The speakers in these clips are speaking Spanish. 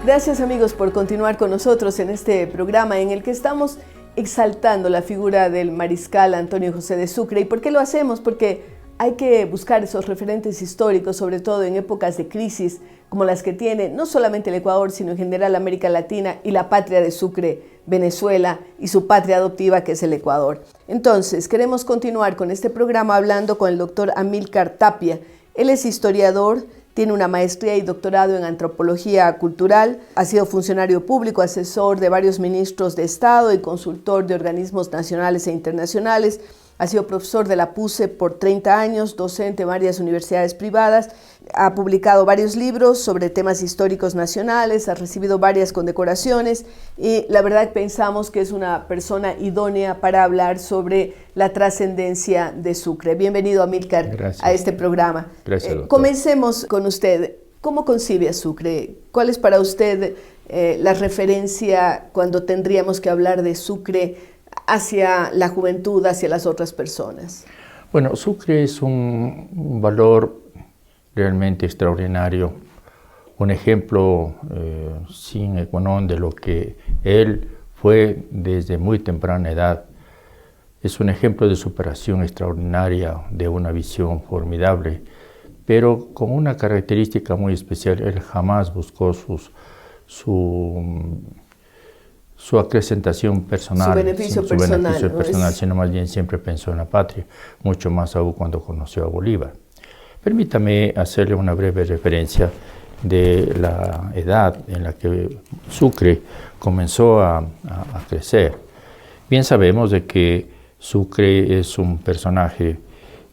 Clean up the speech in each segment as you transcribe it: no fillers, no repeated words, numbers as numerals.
Gracias amigos por continuar con nosotros en este programa en el que estamos exaltando la figura del mariscal Antonio José de Sucre. ¿Y por qué lo hacemos? Porque hay que buscar esos referentes históricos, sobre todo en épocas de crisis como las que tiene no solamente el Ecuador, sino en general América Latina y la patria de Sucre, Venezuela, y su patria adoptiva que es el Ecuador. Entonces, queremos continuar con este programa hablando con el doctor Amílcar Tapia. Él es historiador, tiene una maestría y doctorado en antropología cultural, ha sido funcionario público, asesor de varios ministros de Estado y consultor de organismos nacionales e internacionales. Ha sido profesor de la PUCE por 30 años, docente en varias universidades privadas, ha publicado varios libros sobre temas históricos nacionales, ha recibido varias condecoraciones y la verdad pensamos que es una persona idónea para hablar sobre la trascendencia de Sucre. Bienvenido, Amílcar, a este programa. Gracias, doctor. Comencemos con usted. ¿Cómo concibe a Sucre? ¿Cuál es para usted la referencia cuando tendríamos que hablar de Sucre hacia la juventud, hacia las otras personas? Bueno, Sucre es un valor realmente extraordinario, un ejemplo sin equalón de lo que él fue desde muy temprana edad. Es un ejemplo de superación extraordinaria, de una visión formidable, pero con una característica muy especial. Él jamás buscó su acrecentación personal, su beneficio personal, sino más bien siempre pensó en la patria, mucho más aún cuando conoció a Bolívar. Permítame hacerle una breve referencia de la edad en la que Sucre comenzó a crecer. Bien sabemos de que Sucre es un personaje,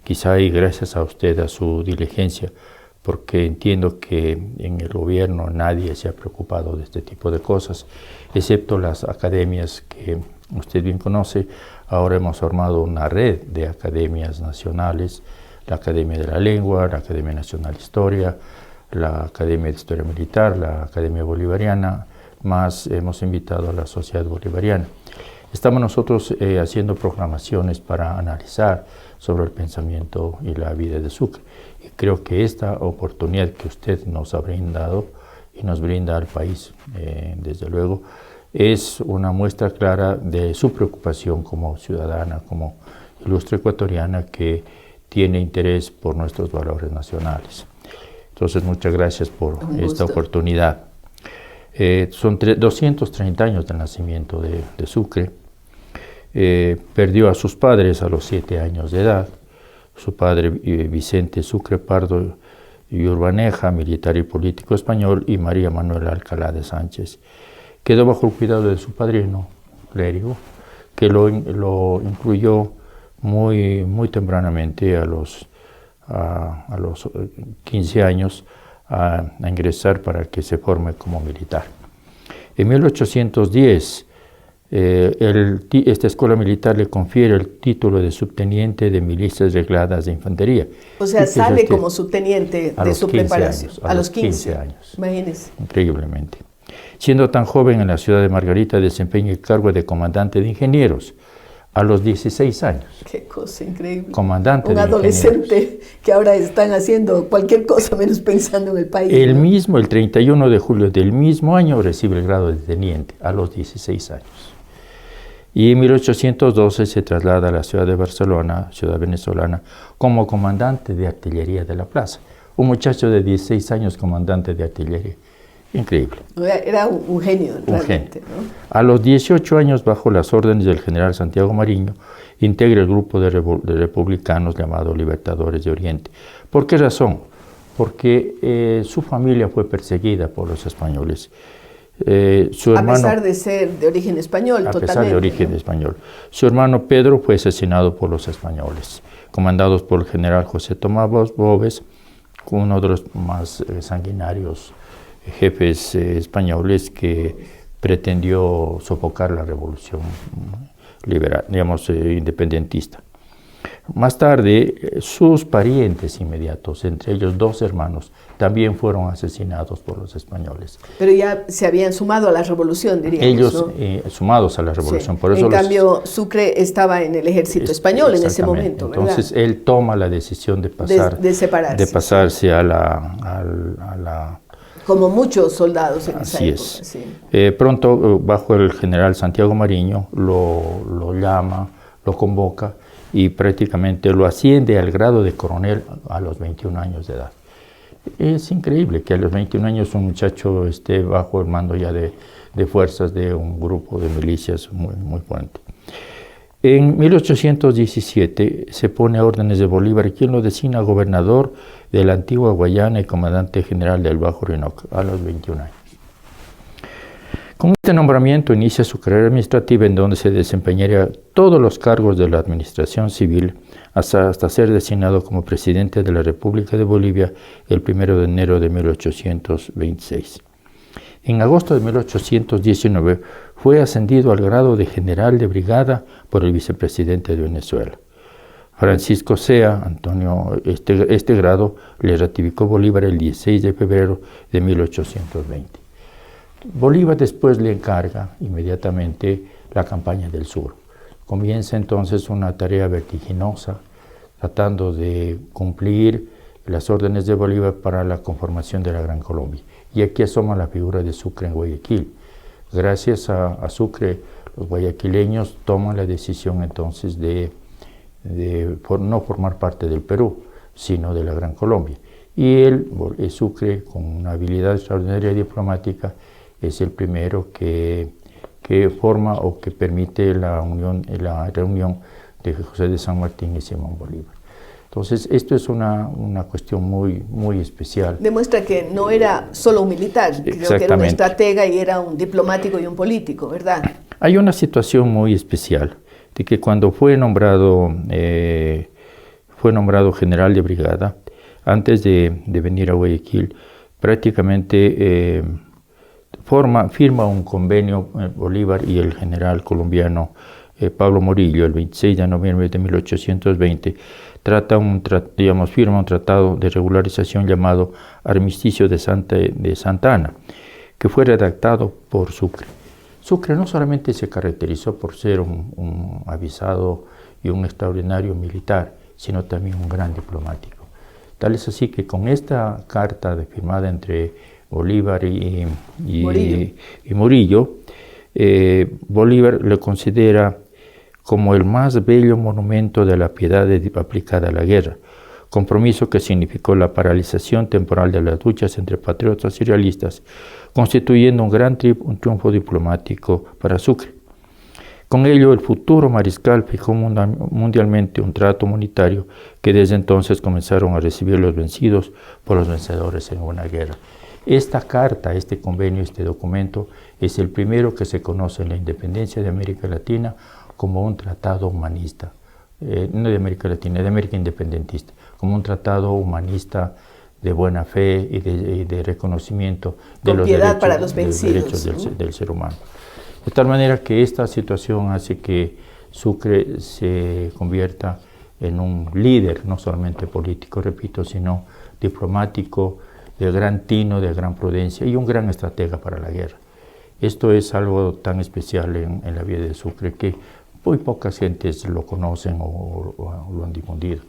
quizá y gracias a usted, a su diligencia, porque entiendo que en el gobierno nadie se ha preocupado de este tipo de cosas, excepto las academias que usted bien conoce. Ahora hemos formado una red de academias nacionales, la Academia de la Lengua, la Academia Nacional de Historia, la Academia de Historia Militar, la Academia Bolivariana, más hemos invitado a la Sociedad Bolivariana. Estamos nosotros haciendo programaciones para analizar sobre el pensamiento y la vida de Sucre. Y creo que esta oportunidad que usted nos ha brindado y nos brinda al país, desde luego, es una muestra clara de su preocupación como ciudadana, como ilustre ecuatoriana que tiene interés por nuestros valores nacionales. Entonces, muchas gracias por esta oportunidad. Son 230 años del nacimiento de Sucre. Perdió a sus padres a los 7 años de edad. Su padre, Vicente Sucre Pardo y Urbaneja, militar y político español, y María Manuela Alcalá de Sánchez. Quedó bajo el cuidado de su padrino, clérigo, que lo incluyó muy tempranamente, a los 15 años, a ingresar para que se forme como militar. En 1810, esta escuela militar le confiere el título de subteniente de milicias regladas de infantería. O sea, sale como subteniente de su preparación. A los 15 años. Imagínese. Increíblemente. Siendo tan joven, en la ciudad de Margarita desempeña el cargo de comandante de ingenieros a los 16 años. Qué cosa increíble. Comandante un de adolescente que ahora están haciendo cualquier cosa menos pensando en el país. El 31 de julio del mismo año, recibe el grado de teniente a los 16 años. Y en 1812 se traslada a la ciudad de Barcelona, ciudad venezolana, como comandante de artillería de la plaza. Un muchacho de 16 años, comandante de artillería. Increíble. Era un genio, realmente, ¿no? A los 18 años, bajo las órdenes del general Santiago Mariño, integra el grupo de republicanos llamado Libertadores de Oriente. ¿Por qué razón? Porque su familia fue perseguida por los españoles. Su hermano, a pesar de ser de origen español, totalmente. A pesar de origen español. Su hermano Pedro fue asesinado por los españoles, comandados por el general José Tomás Boves, uno de los más sanguinarios jefes españoles que pretendió sofocar la revolución liberal, independentista. Más tarde, sus parientes inmediatos, entre ellos 2 hermanos, también fueron asesinados por los españoles. Pero ya se habían sumado a la revolución, diríamos, ellos, ¿no? Sumados a la revolución. Sí. Por eso en cambio, Sucre estaba en el ejército español en ese momento, ¿verdad? Entonces, él toma la decisión de pasar, de separarse, de pasarse a la Como muchos soldados en esa Así época. es. Sí. Pronto, bajo el general Santiago Mariño, lo llama, lo convoca y prácticamente lo asciende al grado de coronel a los 21 años de edad. Es increíble que a los 21 años un muchacho esté bajo el mando ya de fuerzas de un grupo de milicias muy fuerte. En 1817 se pone a órdenes de Bolívar, quien lo designa gobernador de la antigua Guayana y comandante general del Bajo Orinoco a los 21 años. Con este nombramiento inicia su carrera administrativa, en donde se desempeñaría todos los cargos de la administración civil hasta ser designado como presidente de la República de Bolivia el 1 de enero de 1826. En agosto de 1819 fue ascendido al grado de general de brigada por el vicepresidente de Venezuela. Francisco Sea Antonio, este grado le ratificó Bolívar el 16 de febrero de 1820. Bolívar después le encarga inmediatamente la campaña del sur. Comienza entonces una tarea vertiginosa, tratando de cumplir las órdenes de Bolívar para la conformación de la Gran Colombia. Y aquí asoma la figura de Sucre en Guayaquil. Gracias a Sucre, los guayaquileños toman la decisión entonces de no formar parte del Perú, sino de la Gran Colombia. Y Sucre, con una habilidad extraordinaria diplomática, es el primero que forma o que permite la reunión de José de San Martín y Simón Bolívar. Entonces, esto es una cuestión muy especial. Demuestra que no era solo un militar, creo que era un estratega y era un diplomático y un político, ¿verdad? Hay una situación muy especial, de que cuando fue nombrado general de brigada, antes de venir a Guayaquil, prácticamente firma un convenio Bolívar y el general colombiano Pablo Morillo, el 26 de noviembre de 1820, firma un tratado de regularización llamado Armisticio de Santa Ana, que fue redactado por Sucre. Sucre no solamente se caracterizó por ser un avisado y un extraordinario militar, sino también un gran diplomático. Tal es así que con esta carta firmada entre Bolívar y Morillo, Bolívar le considera como el más bello monumento de la piedad aplicada a la guerra, compromiso que significó la paralización temporal de las luchas entre patriotas y realistas, constituyendo un gran triunfo diplomático para Sucre. Con ello, el futuro mariscal fijó mundialmente un trato humanitario que desde entonces comenzaron a recibir los vencidos por los vencedores en una guerra. Esta carta, este convenio, este documento, es el primero que se conoce en la independencia de América Latina como un tratado humanista, no de América Latina, de América independentista, como un tratado humanista de buena fe y de reconocimiento de los derechos del ser humano. De tal manera que esta situación hace que Sucre se convierta en un líder, no solamente político, repito, sino diplomático, de gran tino, de gran prudencia y un gran estratega para la guerra. Esto es algo tan especial en la vida de Sucre que muy pocas gentes lo conocen o lo han difundido.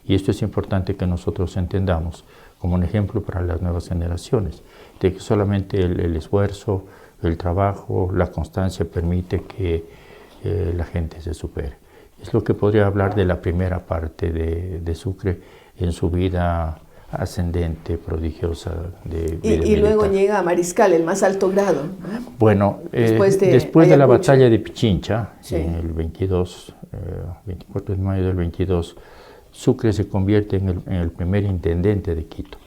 Y esto es importante que nosotros entendamos como un ejemplo para las nuevas generaciones, de que solamente el esfuerzo, el trabajo, la constancia permite que la gente se supere. Es lo que podría hablar de la primera parte de Sucre en su vida ascendente, prodigiosa de vida y luego llega a mariscal, el más alto grado. Bueno, después de la batalla de Pichincha, sí, en el 24 de mayo del 22, Sucre se convierte en el primer intendente de Quito.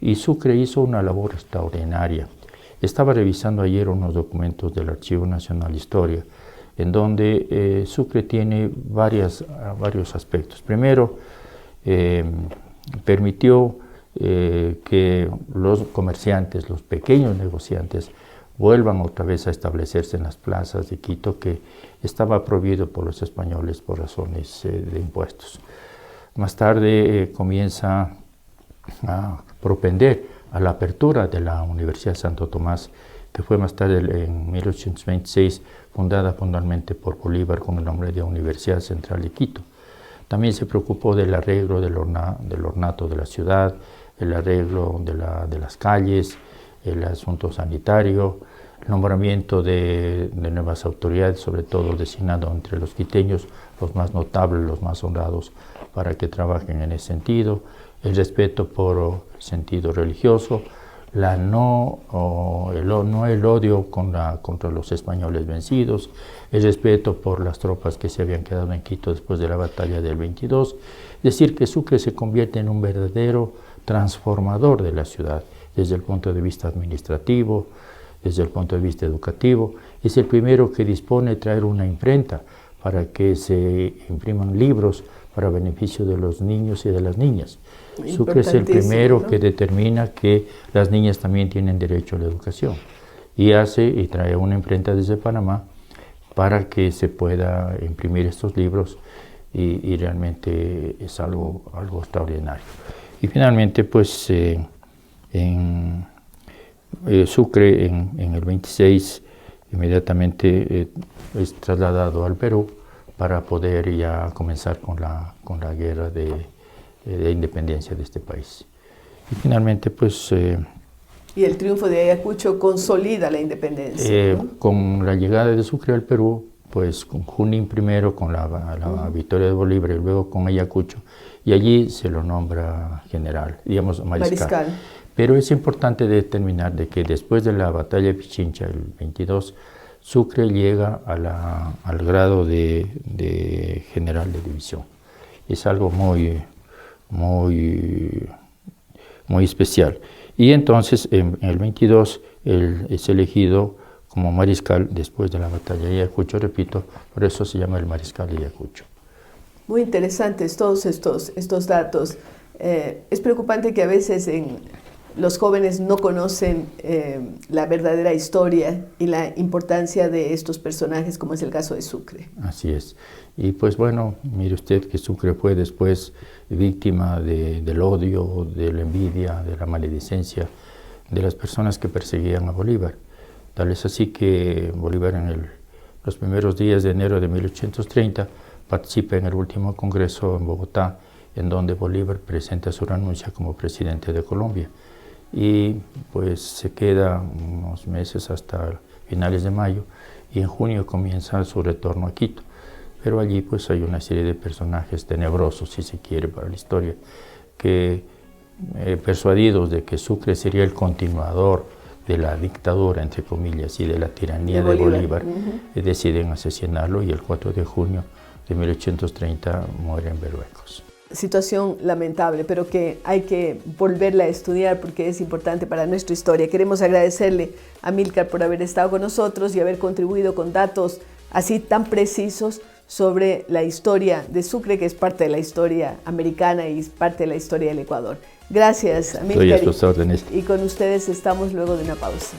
Y Sucre hizo una labor extraordinaria. Estaba revisando ayer unos documentos del Archivo Nacional de Historia, en donde Sucre tiene varios aspectos. Primero, permitió que los comerciantes, los pequeños negociantes, vuelvan otra vez a establecerse en las plazas de Quito, que estaba prohibido por los españoles por razones de impuestos. Más tarde comienza a propender a la apertura de la Universidad Santo Tomás, que fue más tarde, en 1826, fundada fundamentalmente por Bolívar con el nombre de Universidad Central de Quito. También se preocupó del arreglo del ornato de la ciudad, el arreglo de las calles, el asunto sanitario, el nombramiento de nuevas autoridades, sobre todo designando entre los quiteños los más notables, los más honrados, para que trabajen en ese sentido, el respeto por el sentido religioso, el odio contra los españoles vencidos, el respeto por las tropas que se habían quedado en Quito después de la batalla del 22, decir que Sucre se convierte en un verdadero transformador de la ciudad, desde el punto de vista administrativo, desde el punto de vista educativo. Es el primero que dispone de traer una imprenta para que se impriman libros para beneficio de los niños y de las niñas. Sucre es el primero, ¿no?, que determina que las niñas también tienen derecho a la educación, y trae una imprenta desde Panamá para que se pueda imprimir estos libros, y realmente es algo extraordinario. Y finalmente, pues Sucre en el 26 inmediatamente es trasladado al Perú para poder ya comenzar con la guerra de independencia de este país. Y finalmente, pues... y el triunfo de Ayacucho consolida la independencia, ¿no? Con la llegada de Sucre al Perú, pues con Junín primero, con la victoria de Bolívar, y luego con Ayacucho, y allí se lo nombra general, digamos mariscal. Pero es importante determinar de que después de la batalla de Pichincha, el 22, Sucre llega al grado de general de división. Es algo muy especial. Y entonces, en el 22, él es elegido como mariscal después de la batalla de Ayacucho, repito, por eso se llama el mariscal de Ayacucho. Muy interesantes todos estos datos. Es preocupante que a veces los jóvenes no conocen la verdadera historia y la importancia de estos personajes, como es el caso de Sucre. Así es. Y pues bueno, mire usted que Sucre fue después víctima del odio, de la envidia, de la maledicencia de las personas que perseguían a Bolívar. Tal es así que Bolívar en los primeros días de enero de 1830 participa en el último congreso en Bogotá, en donde Bolívar presenta su renuncia como presidente de Colombia. Y pues se queda unos meses hasta finales de mayo, y en junio comienza su retorno a Quito. Pero allí pues hay una serie de personajes tenebrosos, si se quiere, para la historia, que persuadidos de que Sucre sería el continuador de la dictadura, entre comillas, y de la tiranía de Bolívar, deciden asesinarlo, y el 4 de junio de 1830 muere en Berruecos. Situación lamentable, pero que hay que volverla a estudiar porque es importante para nuestra historia. Queremos agradecerle a Amílcar por haber estado con nosotros y haber contribuido con datos así tan precisos sobre la historia de Sucre, que es parte de la historia americana y es parte de la historia del Ecuador. Gracias, Amílcar. Estoy a sus órdenes. Y con ustedes estamos luego de una pausa.